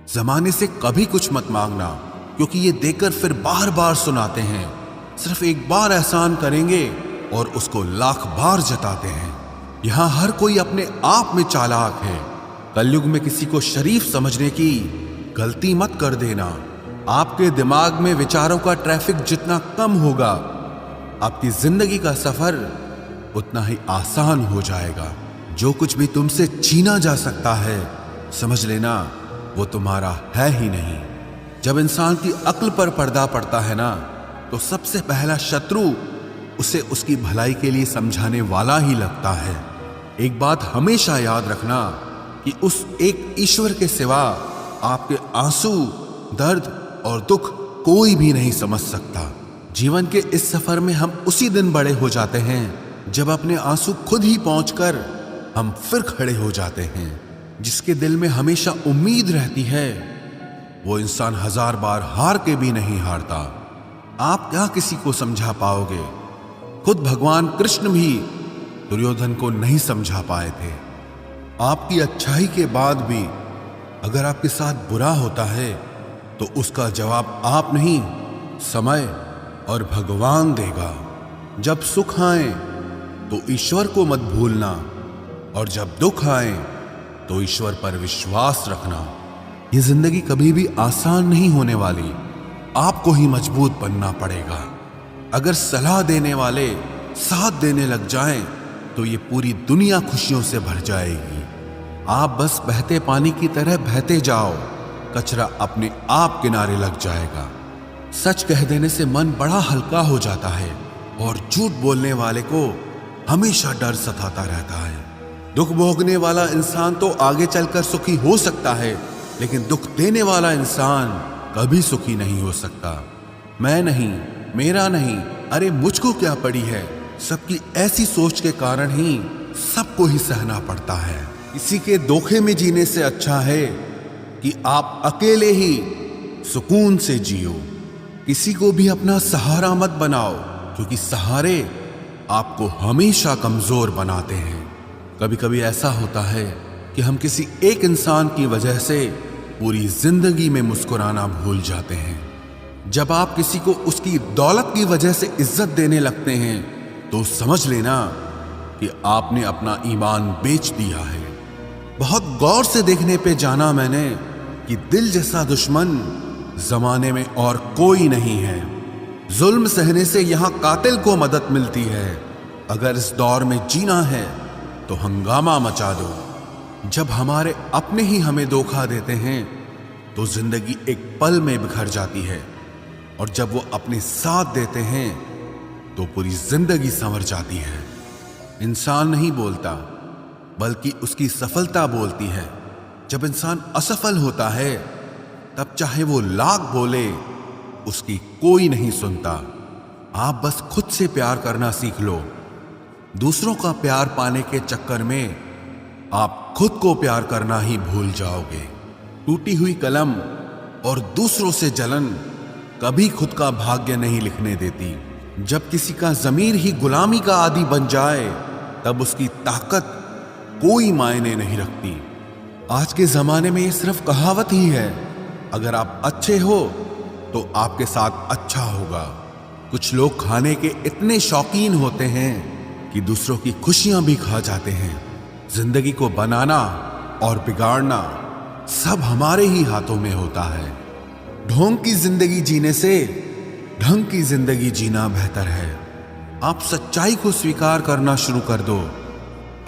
जमाने से कभी कुछ मत मांगना, क्योंकि ये देकर फिर बार बार सुनाते हैं। सिर्फ एक बार एहसान करेंगे और उसको लाख बार जताते हैं। यहां हर कोई अपने आप में चालाक है। कलयुग में किसी को शरीफ समझने की गलती मत कर देना। आपके दिमाग में विचारों का ट्रैफिक जितना कम होगा, आपकी जिंदगी का सफर उतना ही आसान हो जाएगा। जो कुछ भी तुमसे छीना जा सकता है, समझ लेना वो तुम्हारा है ही नहीं। जब इंसान की अक्ल पर पर्दा पड़ता है ना, तो सबसे पहला शत्रु उसे उसकी भलाई के लिए समझाने वाला ही लगता है। एक बात हमेशा याद रखना कि उस एक ईश्वर के सिवा आपके आंसू, दर्द और दुख कोई भी नहीं समझ सकता। जीवन के इस सफर में हम उसी दिन बड़े हो जाते हैं जब अपने आंसू खुद ही पहुंचकर हम फिर खड़े हो जाते हैं। जिसके दिल में हमेशा उम्मीद रहती है, वो इंसान 1000 बार हार के भी नहीं हारता। आप क्या किसी को समझा पाओगे? खुद भगवान कृष्ण भी दुर्योधन को नहीं समझा पाए थे। आपकी अच्छाई के बाद भी अगर आपके साथ बुरा होता है, तो उसका जवाब आप नहीं, समय और भगवान देगा। जब सुख आए तो ईश्वर को मत भूलना, और जब दुख आए तो ईश्वर पर विश्वास रखना। ये जिंदगी कभी भी आसान नहीं होने वाली, आपको ही मजबूत बनना पड़ेगा। अगर सलाह देने वाले साथ देने लग जाएं, तो ये पूरी दुनिया खुशियों से भर जाएगी। आप बस बहते पानी की तरह बहते जाओ, कचरा अपने आप किनारे लग जाएगा। सच कह देने से मन बड़ा हल्का हो जाता है, और झूठ बोलने वाले को हमेशा डर सताता रहता है। दुख भोगने वाला इंसान तो आगे चलकर सुखी हो सकता है, लेकिन दुख देने वाला इंसान कभी सुखी नहीं हो सकता। मैं नहीं, मेरा नहीं, अरे मुझको क्या पड़ी है, सबकी ऐसी सोच के कारण ही सबको ही सहना पड़ता है। किसी के धोखे में जीने से अच्छा है कि आप अकेले ही सुकून से जियो। किसी को भी अपना सहारा मत बनाओ, क्योंकि सहारे आपको हमेशा कमजोर बनाते हैं। कभी कभी ऐसा होता है कि हम किसी एक इंसान की वजह से पूरी जिंदगी में मुस्कुराना भूल जाते हैं। जब आप किसी को उसकी दौलत की वजह से इज्जत देने लगते हैं, तो समझ लेना कि आपने अपना ईमान बेच दिया है। बहुत गौर से देखने पे जाना मैंने कि दिल जैसा दुश्मन जमाने में और कोई नहीं है। जुल्म सहने से यहां कातिल को मदद मिलती है। अगर इस दौर में जीना है तो हंगामा मचा दो। जब हमारे अपने ही हमें धोखा देते हैं, तो जिंदगी एक पल में बिखर जाती है, और जब वो अपने साथ देते हैं तो पूरी जिंदगी संवर जाती है। इंसान नहीं बोलता, बल्कि उसकी सफलता बोलती है। जब इंसान असफल होता है, तब चाहे वो लाख बोले, उसकी कोई नहीं सुनता। आप बस खुद से प्यार करना सीख लो। दूसरों का प्यार पाने के चक्कर में आप खुद को प्यार करना ही भूल जाओगे। टूटी हुई कलम और दूसरों से जलन कभी खुद का भाग्य नहीं लिखने देती। जब किसी का ज़मीर ही गुलामी का आदी बन जाए, तब उसकी ताकत कोई मायने नहीं रखती। आज के ज़माने में ये सिर्फ कहावत ही है। अगर आप अच्छे हो तो आपके साथ अच्छा होगा। कुछ लोग खाने के इतने शौकीन होते हैं कि दूसरों की खुशियां भी खा जाते हैं। जिंदगी को बनाना और बिगाड़ना सब हमारे ही हाथों में होता है। ढोंग की जिंदगी जीने से ढंग की जिंदगी जीना बेहतर है। आप सच्चाई को स्वीकार करना शुरू कर दो,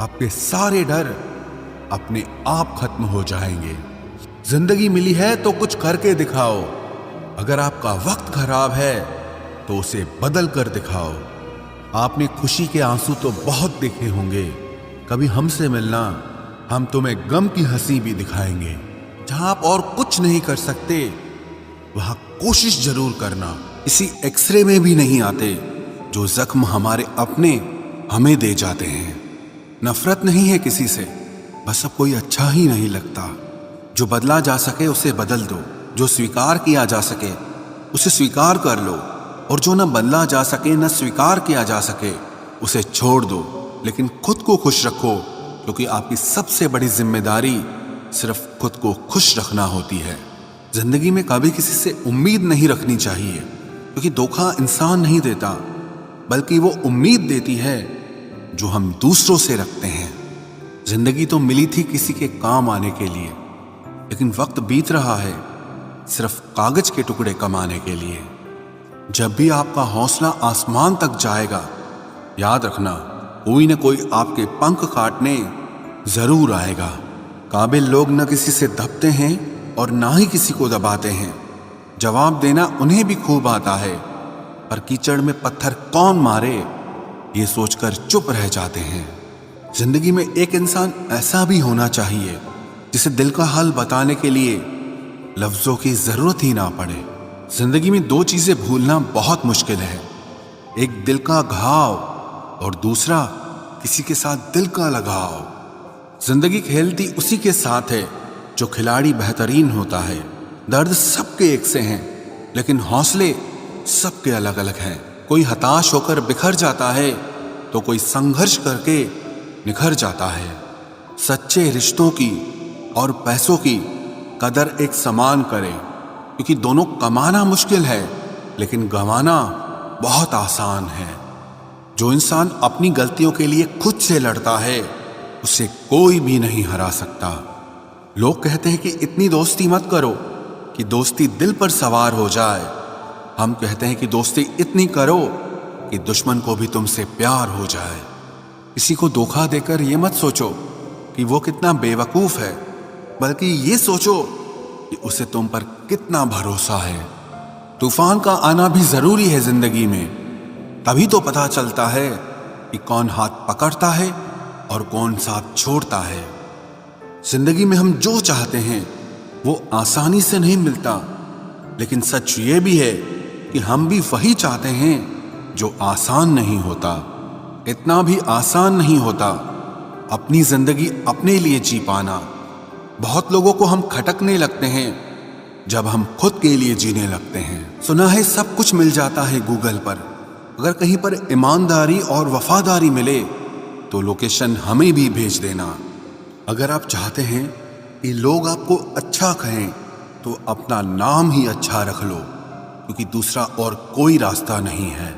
आपके सारे डर अपने आप खत्म हो जाएंगे। जिंदगी मिली है तो कुछ करके दिखाओ। अगर आपका वक्त खराब है तो उसे बदल कर दिखाओ। आपने खुशी के आंसू तो बहुत देखे होंगे। कभी हमसे मिलना, हम तुम्हें गम की हंसी भी दिखाएंगे। जहां आप और कुछ नहीं कर सकते, वहां कोशिश जरूर करना। इसी एक्सरे में भी नहीं आते जो जख्म हमारे अपने हमें दे जाते हैं। नफरत नहीं है किसी से, बस अब कोई अच्छा ही नहीं लगता। जो बदला जा सके उसे बदल दो, जो स्वीकार किया जा सके उसे स्वीकार कर लो, और जो न बदला जा सके न स्वीकार किया जा सके उसे छोड़ दो। लेकिन खुद को खुश रखो, क्योंकि आपकी सबसे बड़ी जिम्मेदारी सिर्फ खुद को खुश रखना होती है। जिंदगी में कभी किसी से उम्मीद नहीं रखनी चाहिए, क्योंकि धोखा इंसान नहीं देता, बल्कि वो उम्मीद देती है जो हम दूसरों से रखते हैं। जिंदगी तो मिली थी किसी के काम आने के लिए, लेकिन वक्त बीत रहा है सिर्फ कागज के टुकड़े कमाने के लिए। जब भी आपका हौसला आसमान तक जाएगा, याद रखना कोई न कोई आपके पंख काटने जरूर आएगा। काबिल लोग न किसी से दबते हैं और ना ही किसी को दबाते हैं। जवाब देना उन्हें भी खूब आता है, पर कीचड़ में पत्थर कौन मारे ये सोचकर चुप रह जाते हैं। जिंदगी में एक इंसान ऐसा भी होना चाहिए जिसे दिल का हाल बताने के लिए लफ्जों की जरूरत ही ना पड़े। जिंदगी में दो चीजें भूलना बहुत मुश्किल है, एक दिल का घाव और दूसरा किसी के साथ दिल का लगाव। जिंदगी खेलती उसी के साथ है जो खिलाड़ी बेहतरीन होता है। दर्द सबके एक से हैं, लेकिन हौसले सबके अलग अलग हैं। कोई हताश होकर बिखर जाता है तो कोई संघर्ष करके निखर जाता है। सच्चे रिश्तों की और पैसों की कदर एक समान करें, क्योंकि दोनों कमाना मुश्किल है लेकिन गंवाना बहुत आसान है। जो इंसान अपनी गलतियों के लिए खुद से लड़ता है उसे कोई भी नहीं हरा सकता। लोग कहते हैं कि इतनी दोस्ती मत करो कि दोस्ती दिल पर सवार हो जाए। हम कहते हैं कि दोस्ती इतनी करो कि दुश्मन को भी तुमसे प्यार हो जाए। किसी को धोखा देकर ये मत सोचो कि वो कितना बेवकूफ है, बल्कि ये सोचो कि उसे तुम पर कितना भरोसा है। तूफान का आना भी जरूरी है जिंदगी में, तभी तो पता चलता है कि कौन हाथ पकड़ता है और कौन साथ छोड़ता है। जिंदगी में हम जो चाहते हैं वो आसानी से नहीं मिलता, लेकिन सच ये भी है कि हम भी वही चाहते हैं जो आसान नहीं होता। इतना भी आसान नहीं होता अपनी जिंदगी अपने लिए जी पाना। बहुत लोगों को हम खटकने लगते हैं जब हम खुद के लिए जीने लगते हैं। सुना है सब कुछ मिल जाता है गूगल पर, अगर कहीं पर ईमानदारी और वफादारी मिले तो लोकेशन हमें भी भेज देना। अगर आप चाहते हैं कि लोग आपको अच्छा कहें तो अपना नाम ही अच्छा रख लो, क्योंकि दूसरा और कोई रास्ता नहीं है।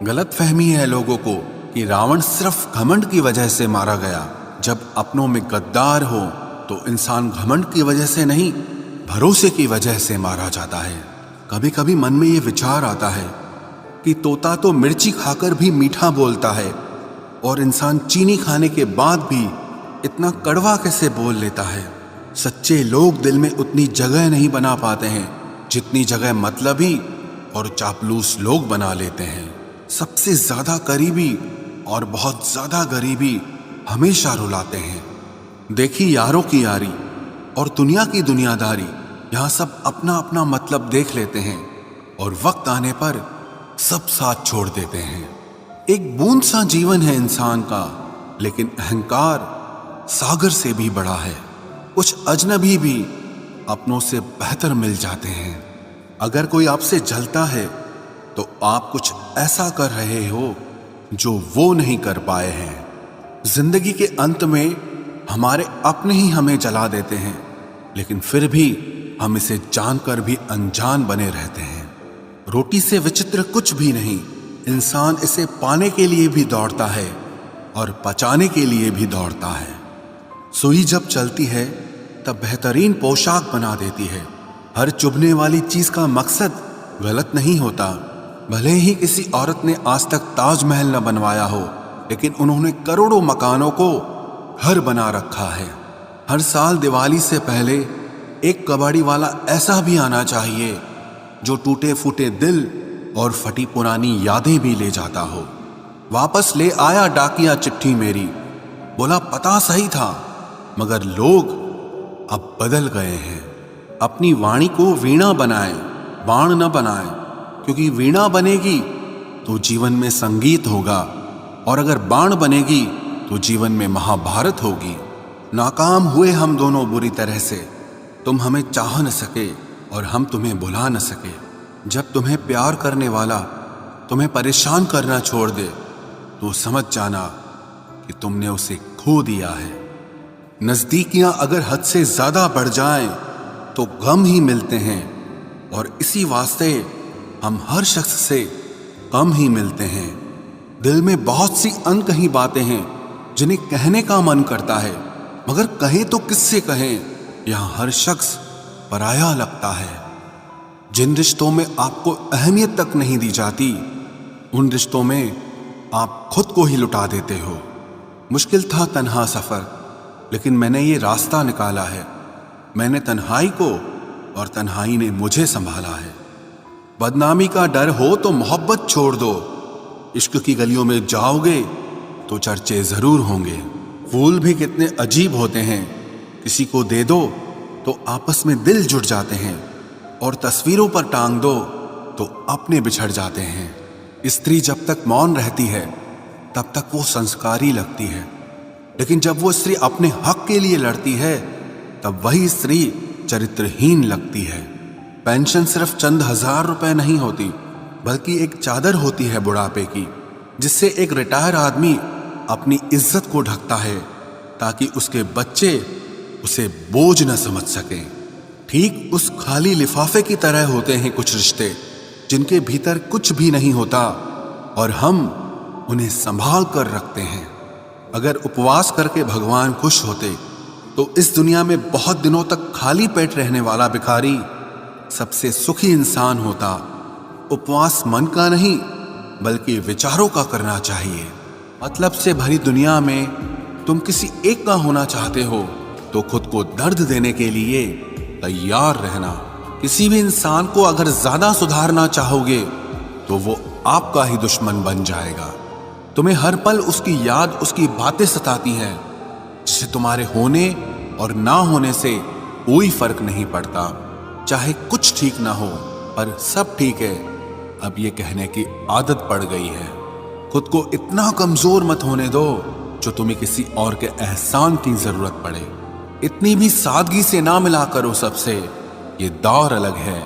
गलत फहमी है लोगों को कि रावण सिर्फ घमंड की वजह से मारा गया। जब अपनों में गद्दार हो तो इंसान घमंड की वजह से नहीं, भरोसे की वजह से मारा जाता है। कभी कभी मन में ये विचार आता है कि तोता तो मिर्ची खाकर भी मीठा बोलता है, और इंसान चीनी खाने के बाद भी इतना कड़वा कैसे बोल लेता है। सच्चे लोग दिल में उतनी जगह नहीं बना पाते हैं जितनी जगह मतलबी और चापलूस लोग बना लेते हैं। सबसे ज्यादा करीबी और बहुत ज्यादा गरीबी हमेशा रुलाते हैं। देखी यारों की यारी और दुनिया की दुनियादारी, यहाँ सब अपना अपना मतलब देख लेते हैं और वक्त आने पर सब साथ छोड़ देते हैं। एक बूंद सा जीवन है इंसान का, लेकिन अहंकार सागर से भी बड़ा है। कुछ अजनबी भी अपनों से बेहतर मिल जाते हैं। अगर कोई आपसे जलता है तो आप कुछ ऐसा कर रहे हो जो वो नहीं कर पाए हैं। जिंदगी के अंत में हमारे अपने ही हमें जला देते हैं, लेकिन फिर भी हम इसे जानकर भी अनजान बने रहते हैं। रोटी से विचित्र कुछ भी नहीं, इंसान इसे पाने के लिए भी दौड़ता है और पचाने के लिए भी दौड़ता है। सुई जब चलती है तब बेहतरीन पोशाक बना देती है। हर चुभने वाली चीज का मकसद गलत नहीं होता। भले ही किसी औरत ने आज तक ताजमहल न बनवाया हो, लेकिन उन्होंने करोड़ों मकानों को घर बना रखा है। हर साल दिवाली से पहले एक कबाड़ी वाला ऐसा भी आना चाहिए जो टूटे फूटे दिल और फटी पुरानी यादें भी ले जाता हो। वापस ले आया डाकिया चिट्ठी मेरी, बोला पता सही था मगर लोग अब बदल गए हैं। अपनी वाणी को वीणा बनाए, बाण न बनाए, क्योंकि वीणा बनेगी तो जीवन में संगीत होगा, और अगर बाण बनेगी तो जीवन में महाभारत होगी। नाकाम हुए हम दोनों बुरी तरह से, तुम हमें चाह न सके और हम तुम्हें बुला न सके। जब तुम्हें प्यार करने वाला तुम्हें परेशान करना छोड़ दे तो समझ जाना कि तुमने उसे खो दिया है। नजदीकियां अगर हद से ज्यादा बढ़ जाएं तो गम ही मिलते हैं, और इसी वास्ते हम हर शख्स से कम ही मिलते हैं। दिल में बहुत सी अनकही बातें हैं जिन्हें कहने का मन करता है, मगर कहें तो किससे कहें, यहां हर शख्स पराया लगता है। जिन रिश्तों में आपको अहमियत तक नहीं दी जाती, उन रिश्तों में आप खुद को ही लुटा देते हो। मुश्किल था तन्हा सफर, लेकिन मैंने ये रास्ता निकाला है। मैंने तन्हाई को और तन्हाई ने मुझे संभाला है। बदनामी का डर हो तो मोहब्बत छोड़ दो। इश्क की गलियों में जाओगे तो चर्चे जरूर होंगे। फूल भी कितने अजीब होते हैं, किसी को दे दो तो आपस में दिल जुड़ जाते हैं, और तस्वीरों पर टांग दो तो अपने बिछड़ जाते हैं। स्त्री जब तक मौन रहती है तब तक वो संस्कारी लगती है, लेकिन जब वो स्त्री अपने हक के लिए लड़ती है तब वही स्त्री चरित्रहीन लगती है। पेंशन सिर्फ चंद हजार रुपए नहीं होती, बल्कि एक चादर होती है बुढ़ापे की, जिससे एक रिटायर आदमी अपनी इज्जत को ढकता है ताकि उसके बच्चे उसे बोझ न समझ सकें। ठीक उस खाली लिफाफे की तरह होते हैं कुछ रिश्ते, जिनके भीतर कुछ भी नहीं होता और हम उन्हें संभाल कर रखते हैं। अगर उपवास करके भगवान खुश होते तो इस दुनिया में बहुत दिनों तक खाली पेट रहने वाला भिखारी सबसे सुखी इंसान होता। उपवास मन का नहीं, बल्कि विचारों का करना चाहिए। मतलब से भरी दुनिया में तुम किसी एक का होना चाहते हो तो खुद को दर्द देने के लिए तैयार रहना। किसी भी इंसान को अगर ज्यादा सुधारना चाहोगे तो वो आपका ही दुश्मन बन जाएगा। तुम्हें हर पल उसकी याद, उसकी बातें सताती हैं, जिसे तुम्हारे होने और ना होने से कोई फर्क नहीं पड़ता। चाहे कुछ ठीक ना हो, पर सब ठीक है, अब ये कहने की आदत पड़ गई है। खुद को इतना कमजोर मत होने दो जो तुम्हें किसी और के एहसान की जरूरत पड़े। इतनी भी सादगी से ना मिला करो सबसे। ये दौर अलग है,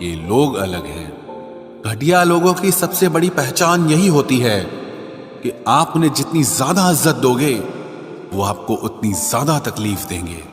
ये लोग अलग हैं। घटिया लोगों की सबसे बड़ी पहचान यही होती है कि आप उन्हें जितनी ज्यादा इज्जत दोगे, वो आपको उतनी ज्यादा तकलीफ देंगे।